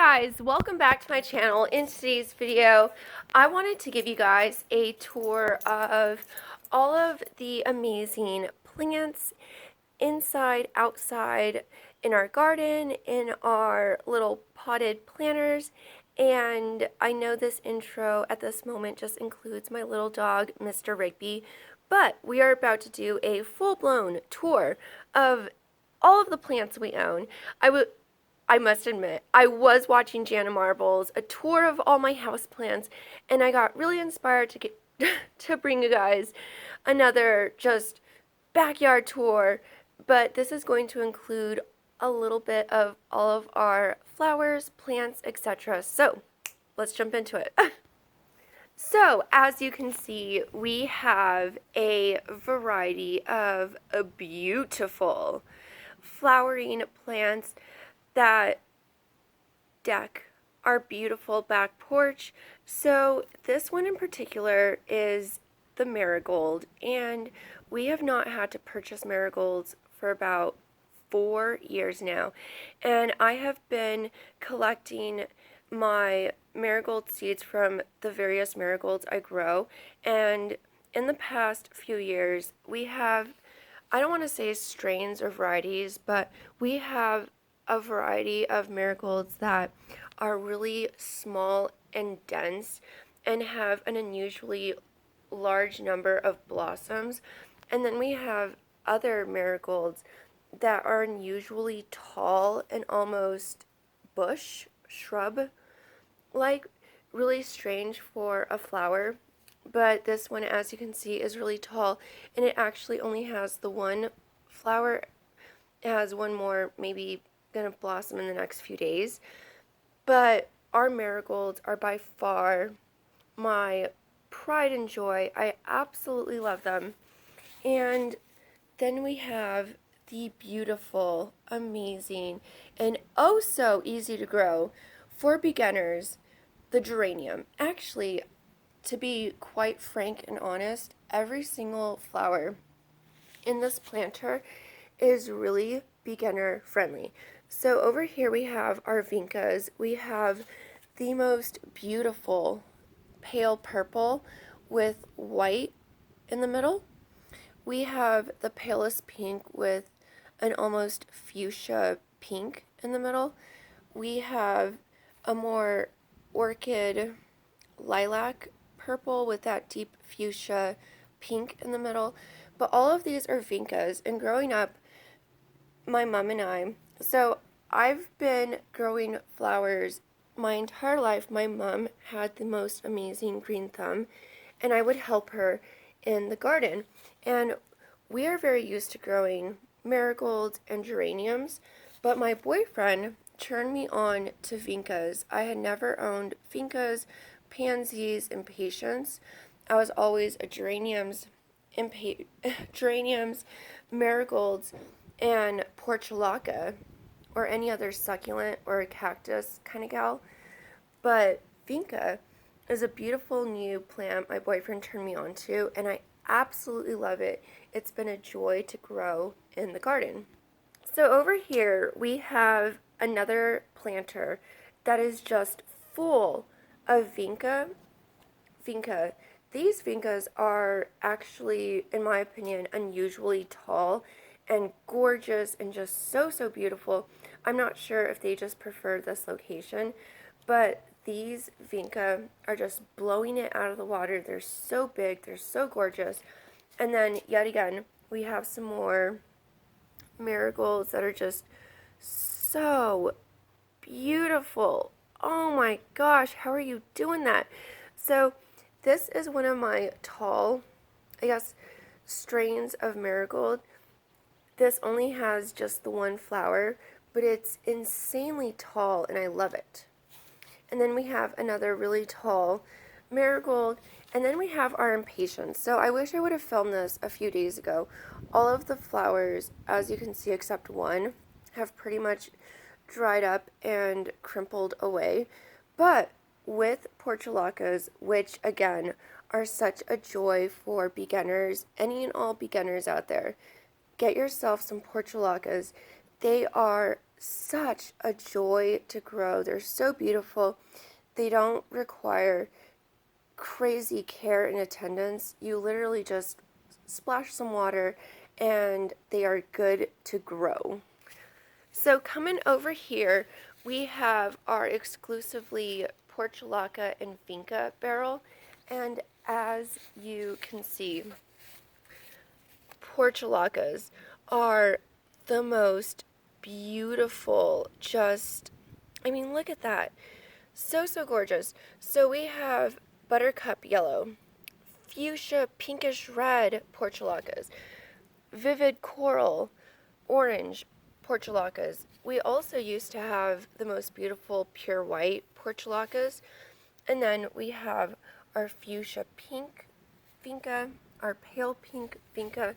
guys, welcome back to my channel. In today's video, I wanted to give you guys a tour of all of the amazing plants inside, outside, in our garden, in our little potted planters. And I know this intro at this moment just includes my little dog, Mr. Rigby, but we are about to do a full-blown tour of all of the plants we own. I must admit, I was watching Jana Marbles, a tour of all my houseplants, and I got really inspired to get to bring you guys another just backyard tour, but this is going to include a little bit of all of our flowers, plants, etc. So, let's jump into it. So, as you can see, we have a variety of beautiful flowering plants that deck our beautiful back porch. So this one in particular is the marigold, and we have not had to purchase marigolds for about 4 years now, and I have been collecting my marigold seeds from the various marigolds I grow. And in the past few years, we have, I don't want to say strains or varieties, but we have a variety of marigolds that are really small and dense and have an unusually large number of blossoms. And then we have other marigolds that are unusually tall and almost bush, shrub, like really strange for a flower. But this one, as you can see, is really tall, and it actually only has the one flower. It has one more maybe gonna blossom in the next few days. But our marigolds are by far my pride and joy. I absolutely love them. And then we have the beautiful, amazing, and oh so easy to grow for beginners, the geranium. Actually, to be quite frank and honest, every single flower in this planter is really beginner friendly. So over here we have our Vincas. We have the most beautiful pale purple with white in the middle. We have the palest pink with an almost fuchsia pink in the middle. We have a more orchid lilac purple with that deep fuchsia pink in the middle. But all of these are Vincas, and growing up, my mom and I, so I've been growing flowers my entire life. My mom had the most amazing green thumb, and I would help her in the garden. And we are very used to growing marigolds and geraniums, but my boyfriend turned me on to Vincas. I had never owned Vincas, pansies, impatiens. I was always a geraniums, geraniums, marigolds, and portulaca, or any other succulent or a cactus kind of gal. But Vinca is a beautiful new plant my boyfriend turned me on to, and I absolutely love it. It's been a joy to grow in the garden. So over here we have another planter that is just full of Vinca. These Vincas are actually, in my opinion, unusually tall and gorgeous and just so beautiful. I'm not sure if they just prefer this location, but these Vinca are just blowing it out of the water. They're so big, they're so gorgeous. And then yet again, we have some more marigolds that are just so beautiful. Oh my gosh, how are you doing that? So this is one of my tall, I guess, strains of marigold. This only has just the one flower, but it's insanely tall and I love it. And then we have another really tall marigold, and then we have our impatiens. So I wish I would have filmed this a few days ago. All of the flowers, as you can see except one, have pretty much dried up and crumpled away. But with portulacas, which again are such a joy for beginners, any and all beginners out there, get yourself some portulacas. They are such a joy to grow. They're so beautiful. They don't require crazy care and attendance. You literally just splash some water and they are good to grow. So coming over here, we have our exclusively Portulaca and Vinca barrel, and as you can see, Portulacas are the most beautiful, I mean, look at that. So gorgeous. So we have buttercup yellow, fuchsia pinkish red Portulacas, vivid coral, orange Portulacas. We also used to have the most beautiful pure white Portulacas. And then we have our fuchsia pink Vinca, our pale pink Vinca,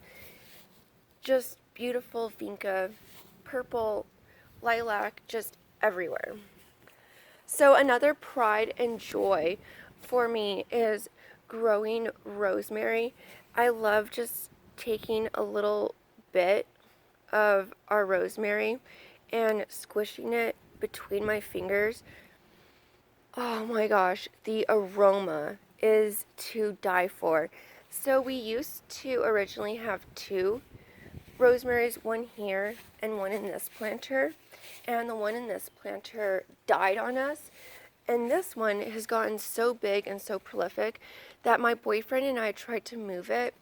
just beautiful Vinca, purple, lilac, just everywhere. So another pride and joy for me is growing rosemary. I love just taking a little bit of our rosemary and squishing it between my fingers. Oh my gosh, the aroma is to die for. So we used to originally have two rosemaries, one here and one in this planter, and the one in this planter died on us. And this one has gotten so big and so prolific that my boyfriend and I tried to move it,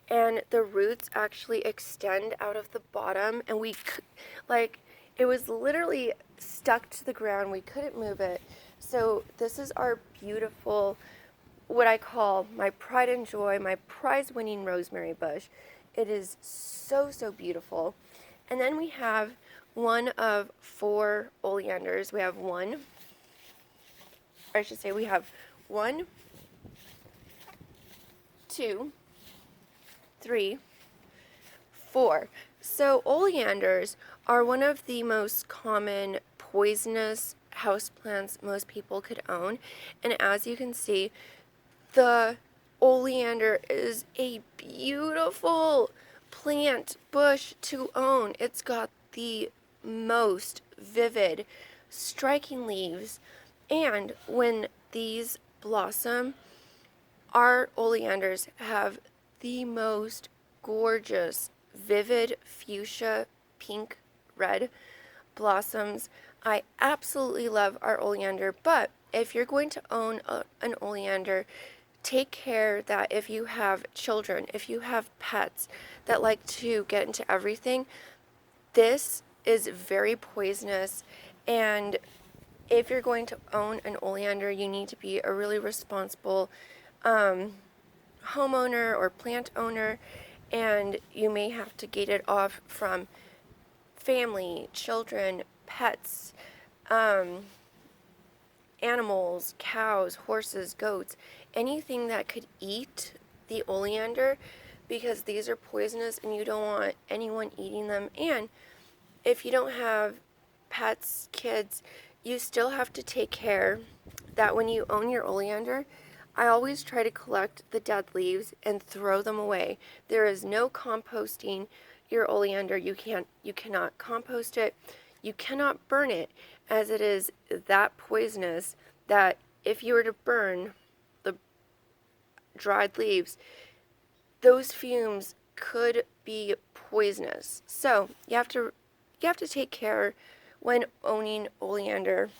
and the roots actually extend out of the bottom, and it was literally stuck to the ground. We couldn't move it. So this is our beautiful, what I call my pride and joy, my prize-winning rosemary bush. It is so beautiful. And then we have one of 4 oleanders. We have one, or I should say we have 1, 2, 3, 4. So oleanders are one of the most common poisonous houseplants most people could own. And as you can see, the oleander is a beautiful plant bush to own. It's got the most vivid, striking leaves, and when these blossom, our oleanders have the most gorgeous, vivid fuchsia, pink, red blossoms. I absolutely love our oleander, but if you're going to own an oleander, take care that if you have children, if you have pets that like to get into everything, this is very poisonous. And if you're going to own an oleander, you need to be a really responsible homeowner or plant owner, and you may have to gate it off from family, children, pets, animals, cows, horses, goats, anything that could eat the oleander, because these are poisonous and you don't want anyone eating them. And if you don't have pets, kids, you still have to take care that when you own your oleander, I always try to collect the dead leaves and throw them away. There is no composting your oleander. You cannot compost it. You cannot burn it, as it is that poisonous that if you were to burn the dried leaves, those fumes could be poisonous. So you have to take care when owning oleander,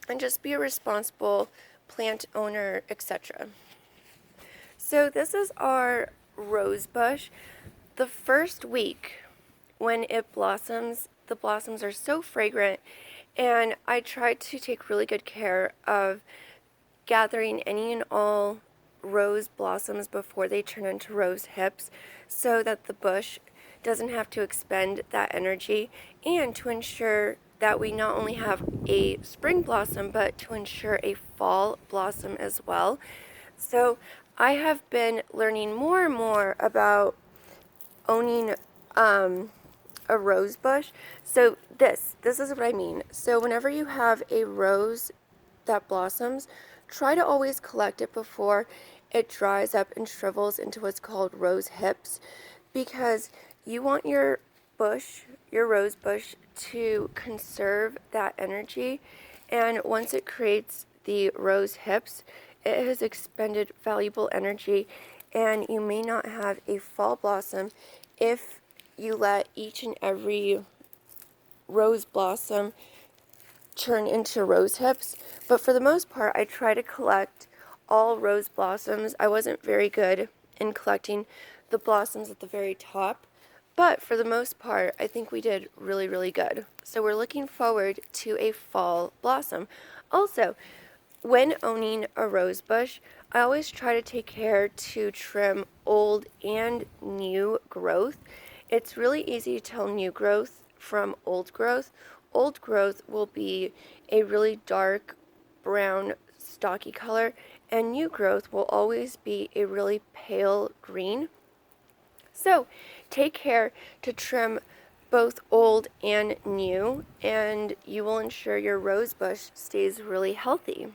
and just be a responsible plant owner, etc. So this is our rose bush. The first week when it blossoms, the blossoms are so fragrant, and I try to take really good care of gathering any and all rose blossoms before they turn into rose hips, so that the bush doesn't have to expend that energy, and to ensure that we not only have a spring blossom, but to ensure a fall blossom as well. So I have been learning more and more about owning a rose bush. So this is what I mean. So whenever you have a rose that blossoms, try to always collect it before it dries up and shrivels into what's called rose hips, because you want your bush, your rose bush to conserve that energy, and once it creates the rose hips, it has expended valuable energy, and you may not have a fall blossom if you let each and every rose blossom turn into rose hips. But for the most part, I try to collect all rose blossoms. I wasn't very good in collecting the blossoms at the very top, but for the most part, I think we did really, really good. So we're looking forward to a fall blossom. Also, when owning a rose bush, I always try to take care to trim old and new growth. It's really easy to tell new growth from old growth. Old growth will be a really dark brown stocky color, and new growth will always be a really pale green. So take care to trim both old and new, and you will ensure your rose bush stays really healthy.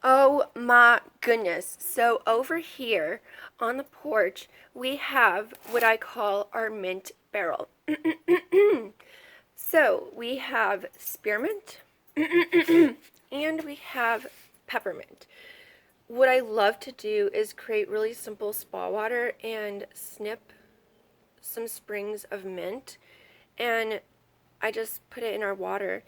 Oh my goodness. So over here on the porch, we have what I call our mint barrel. So we have spearmint and we have peppermint. What I love to do is create really simple spa water and snip some sprigs of mint, and I just put it in our water,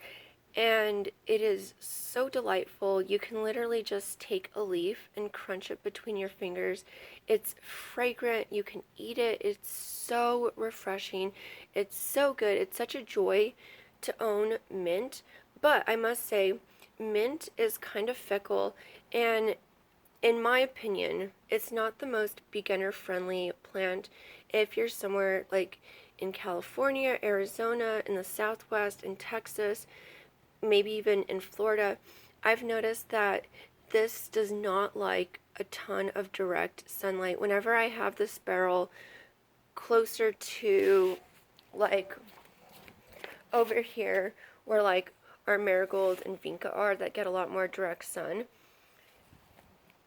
and it is so delightful. You can literally just take a leaf and crunch it between your fingers. It's fragrant. You can eat it. It's so refreshing. It's so good. It's such a joy to own mint. But I must say, mint is kind of fickle, and in my opinion, it's not the most beginner-friendly plant. If you're somewhere like in California, Arizona, in the Southwest, in Texas, maybe even in Florida, I've noticed that this does not like a ton of direct sunlight. Whenever I have this barrel closer to, like, over here where like our marigolds and vinca are that get a lot more direct sun,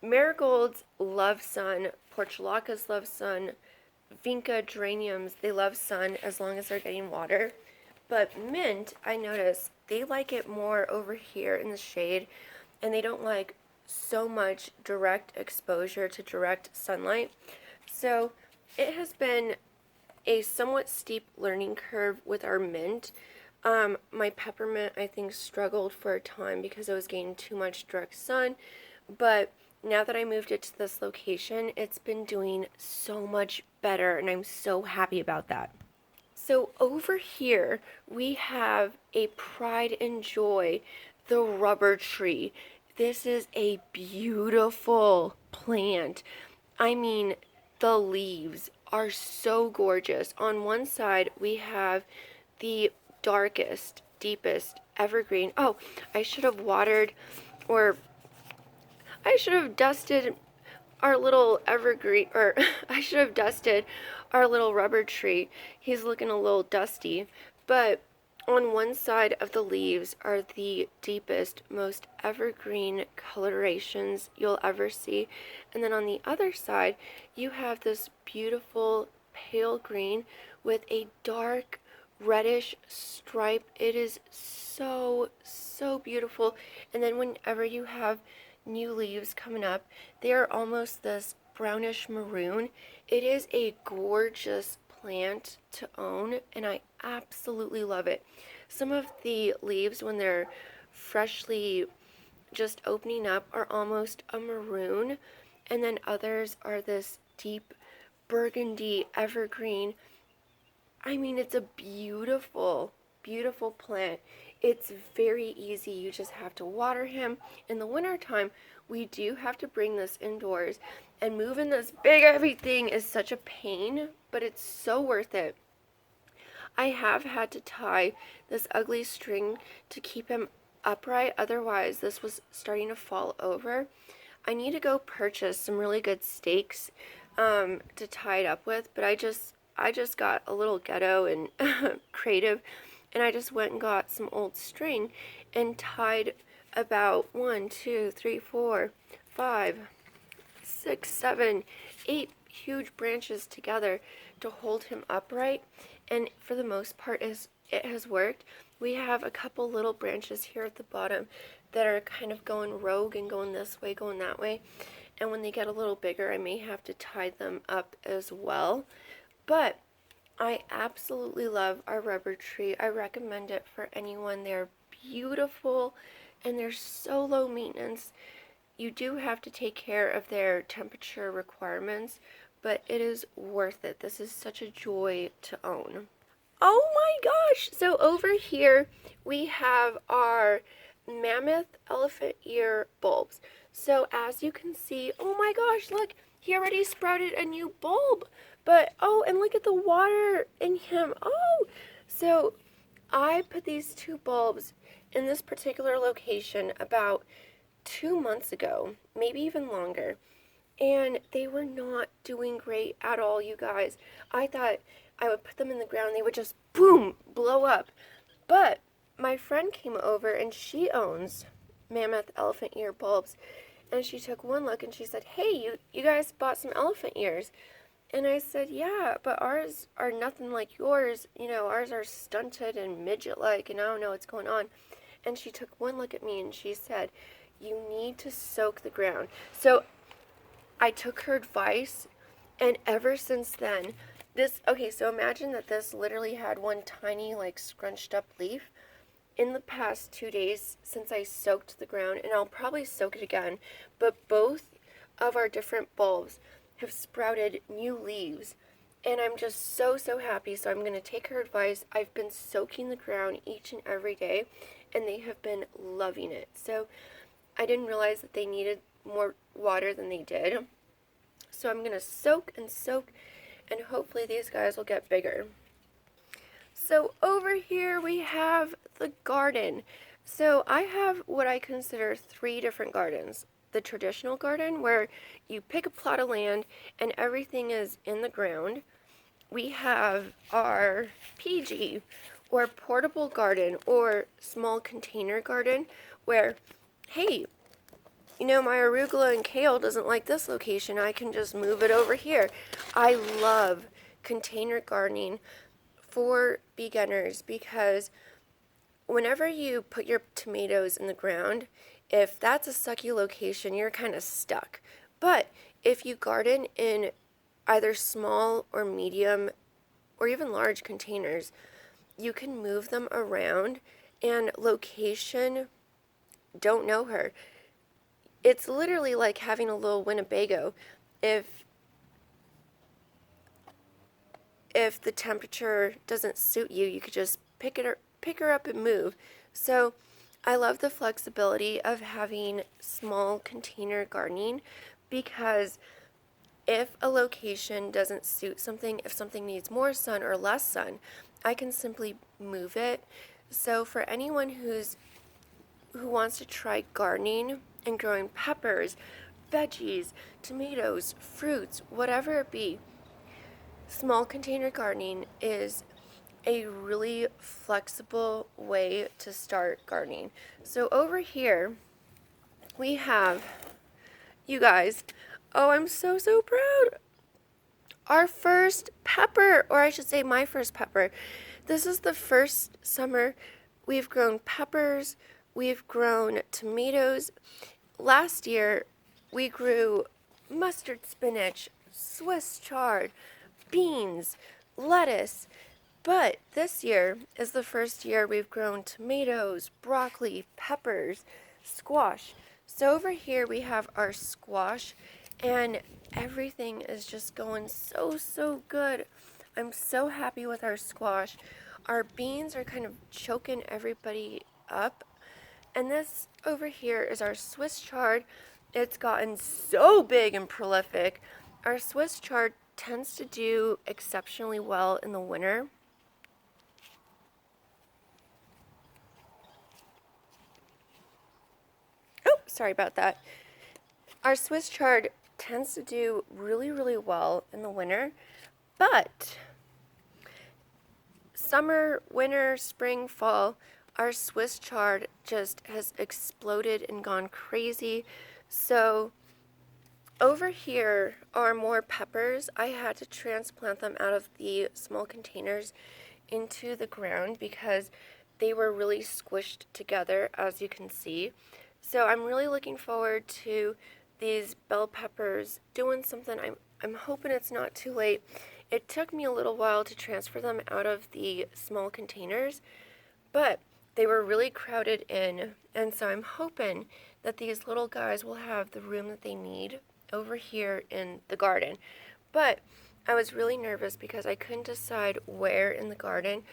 marigolds love sun, portulacas love sun, vinca geraniums, they love sun as long as they're getting water. But mint, I notice they like it more over here in the shade, and they don't like so much direct exposure to direct sunlight. So it has been a somewhat steep learning curve with our mint. My peppermint, I think, struggled for a time because it was getting too much direct sun, but now that I moved it to this location, it's been doing so much better, and I'm so happy about that. So over here, we have a pride and joy, the rubber tree. This is a beautiful plant. I mean, the leaves are so gorgeous. On one side, we have the darkest, deepest evergreen. Oh, I should have watered, or I should have dusted our little evergreen, or I should have dusted our little rubber tree. He's looking a little dusty, but on one side of the leaves are the deepest, most evergreen colorations you'll ever see, and then on the other side you have this beautiful pale green with a dark reddish stripe. It is so, so beautiful. And then whenever you have new leaves coming up, they are almost this brownish maroon. It is a gorgeous plant to own, and I absolutely love it. Some of the leaves, when they're freshly just opening up, are almost a maroon, and then others are this deep burgundy evergreen. I mean, it's a beautiful, beautiful plant. It's very easy. You just have to water him. In the wintertime, we do have to bring this indoors, and moving this big heavy thing is such a pain, but it's so worth it. I have had to tie this ugly string to keep him upright, otherwise this was starting to fall over. I need to go purchase some really good stakes to tie it up with, but I just got a little ghetto and creative, and I just went and got some old string and tied about 1, 2, 3, 4, 5, 6, 7, 8 huge branches together to hold him upright. And for the most part, it has worked. We have a couple little branches here at the bottom that are kind of going rogue and going this way, going that way. And when they get a little bigger, I may have to tie them up as well. But I absolutely love our rubber tree. I recommend it for anyone. They're beautiful and they're so low maintenance. You do have to take care of their temperature requirements, but it is worth it. This is such a joy to own. Oh my gosh! So over here we have our mammoth elephant ear bulbs. So as you can see, oh my gosh, look, he already sprouted a new bulb. But, oh, and look at the water in him. Oh, so I put these two bulbs in this particular location about 2 months ago, maybe even longer. And they were not doing great at all, you guys. I thought I would put them in the ground, they would just, boom, blow up. But my friend came over and she owns mammoth elephant ear bulbs. And she took one look and she said, hey, you guys bought some elephant ears. And I said, yeah, but ours are nothing like yours. You know, ours are stunted and midget-like, and I don't know what's going on. And she took one look at me and she said, you need to soak the ground. So I took her advice, and ever since then, okay, so imagine that this literally had one tiny, like, scrunched up leaf. In the past 2 days since I soaked the ground, and I'll probably soak it again, but both of our different bulbs have sprouted new leaves, and I'm just so happy. So I'm going to take her advice. I've been soaking the ground each and every day, and they have been loving it. So I didn't realize that they needed more water than they did. So I'm going to soak and soak, and hopefully these guys will get bigger. So over here we have the garden. So I have what I consider 3 different gardens. The traditional garden, where you pick a plot of land and everything is in the ground. We have our PG, or portable garden, or small container garden, where, hey, you know, my arugula and kale doesn't like this location, I can just move it over here. I love container gardening for beginners because whenever you put your tomatoes in the ground, if that's a sucky location, you're kind of stuck. But if you garden in either small or medium or even large containers, you can move them around, and location, don't know her. It's literally like having a little Winnebago. If the temperature doesn't suit you, you could just pick her up and move. So I love the flexibility of having small container gardening, because if a location doesn't suit something, if something needs more sun or less sun, I can simply move it. So for anyone who wants to try gardening and growing peppers, veggies, tomatoes, fruits, whatever it be, small container gardening is a really flexible way to start gardening. So over here we have, you guys, oh, I'm so proud, our first pepper, or I should say my first pepper. This is the first summer we've grown peppers, we've grown tomatoes. Last year we grew mustard spinach, Swiss chard, beans, lettuce. But this year is the first year we've grown tomatoes, broccoli, peppers, squash. So over here we have our squash, and everything is just going so good. I'm so happy with our squash. Our beans are kind of choking everybody up. And this over here is our Swiss chard. It's gotten so big and prolific. Our Swiss chard tends to do exceptionally well in the winter. Oh, sorry about that. Our Swiss chard tends to do really well in the winter, but summer, winter, spring, fall, our Swiss chard just has exploded and gone crazy. So over here are more peppers. I had to transplant them out of the small containers into the ground because they were really squished together, as you can see. So I'm really looking forward to these bell peppers doing something. I'm hoping it's not too late. It took me a little while to transfer them out of the small containers, but they were really crowded in, and so I'm hoping that these little guys will have the room that they need over here in the garden. But I was really nervous because I couldn't decide where in the garden.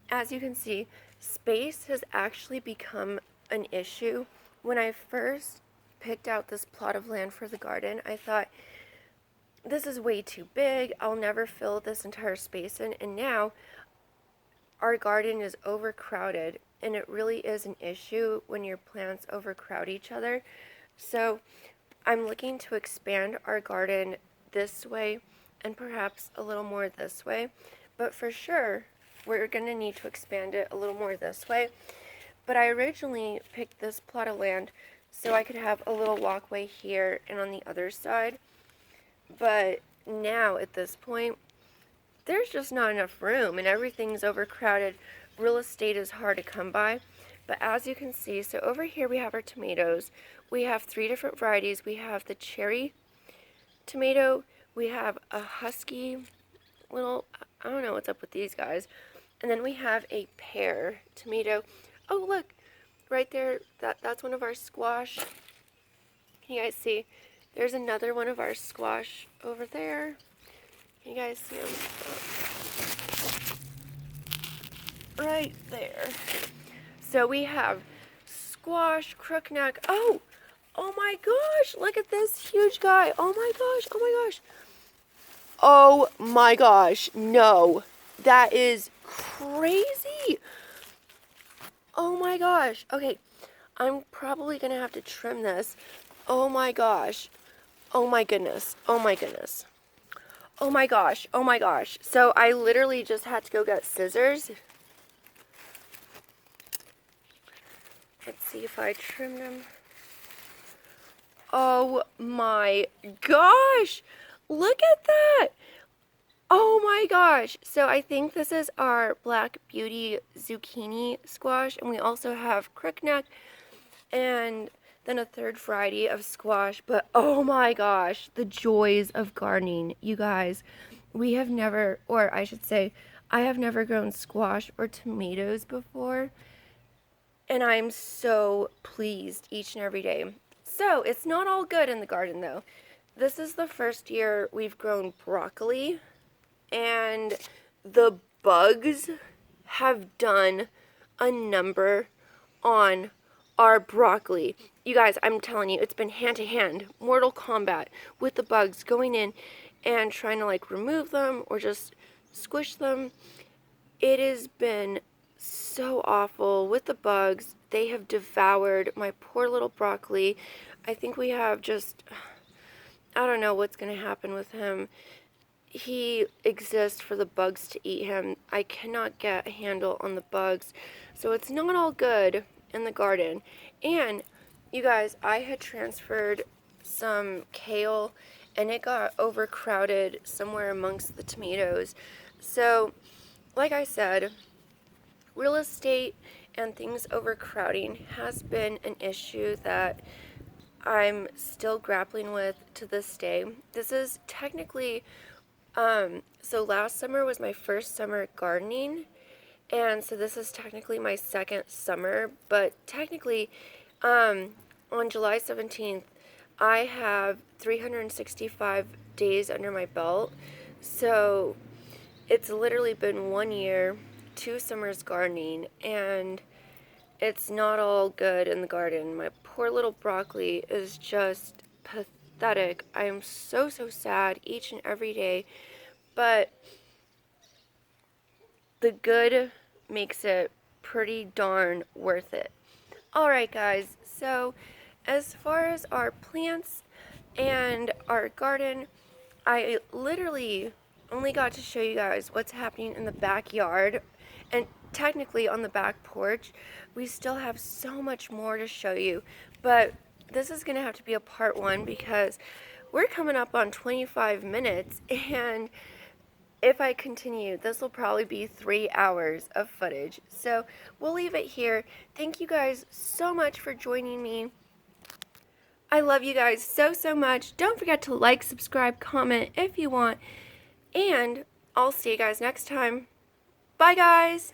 As you can see, space has actually become an issue. When I first picked out this plot of land for the garden, I thought, this is way too big. I'll never fill this entire space in. And now our garden is overcrowded, and it really is an issue when your plants overcrowd each other. So I'm looking to expand our garden this way and perhaps a little more this way, but for sure we're going to need to expand it a little more this way. But I originally picked this plot of land so I could have a little walkway here and on the other side, but now at this point there's just not enough room and everything's overcrowded. Real estate is hard to come by. But as you can see, so over here we have our tomatoes. We have 3 different varieties. We have the cherry tomato, we have a husky little, I don't know what's up with these guys, and then we have a pear tomato. Oh look, right there, that's one of our squash. Can you guys see? There's another one of our squash over there. Can you guys see them? Right there. So we have squash, crookneck. Oh my gosh, look at this huge guy. Oh my gosh, oh my gosh. Oh my gosh, no. That is crazy. Oh my gosh. Okay, I'm probably gonna have to trim this. Oh my gosh. Oh my goodness. Oh my goodness. Oh my gosh. Oh my gosh. So I literally just had to go get scissors. Let's see if I trim them. Oh my gosh. Look at that. Oh my gosh. So I think this is our Black Beauty zucchini squash, and we also have crookneck and then a third variety of squash. But oh my gosh, the joys of gardening. You guys, we have never, or I should say, I have never grown squash or tomatoes before, and I'm so pleased each and every day. So it's not all good in the garden though. This is the first year we've grown broccoli, and the bugs have done a number on our broccoli. You guys, I'm telling you, it's been hand-to-hand, Mortal Kombat, with the bugs going in and trying to like remove them or just squish them. It has been so awful with the bugs. They have devoured my poor little broccoli. I think we have just, I don't know what's going to happen with him. He exists for the bugs to eat him. I cannot get a handle on the bugs. So it's not all good in the garden. And you guys, I had transferred some kale and it got overcrowded somewhere amongst the tomatoes. So like I said, real estate and things overcrowding has been an issue that I'm still grappling with to this day. This is technically, so last summer was my first summer gardening, and so this is technically my second summer, but technically, on July 17th, I have 365 days under my belt, so it's literally been 1 year, 2 summers gardening, and it's not all good in the garden. My poor little broccoli is just pathetic. I am so sad each and every day, but the good makes it pretty darn worth it. Alright guys, so as far as our plants and our garden, I literally only got to show you guys what's happening in the backyard, and technically on the back porch. We still have so much more to show you, but this is going to have to be a part 1 because we're coming up on 25 minutes, and if I continue, this will probably be 3 hours of footage. So we'll leave it here. Thank you guys so much for joining me. I love you guys so, so much. Don't forget to like, subscribe, comment if you want. And I'll see you guys next time. Bye, guys.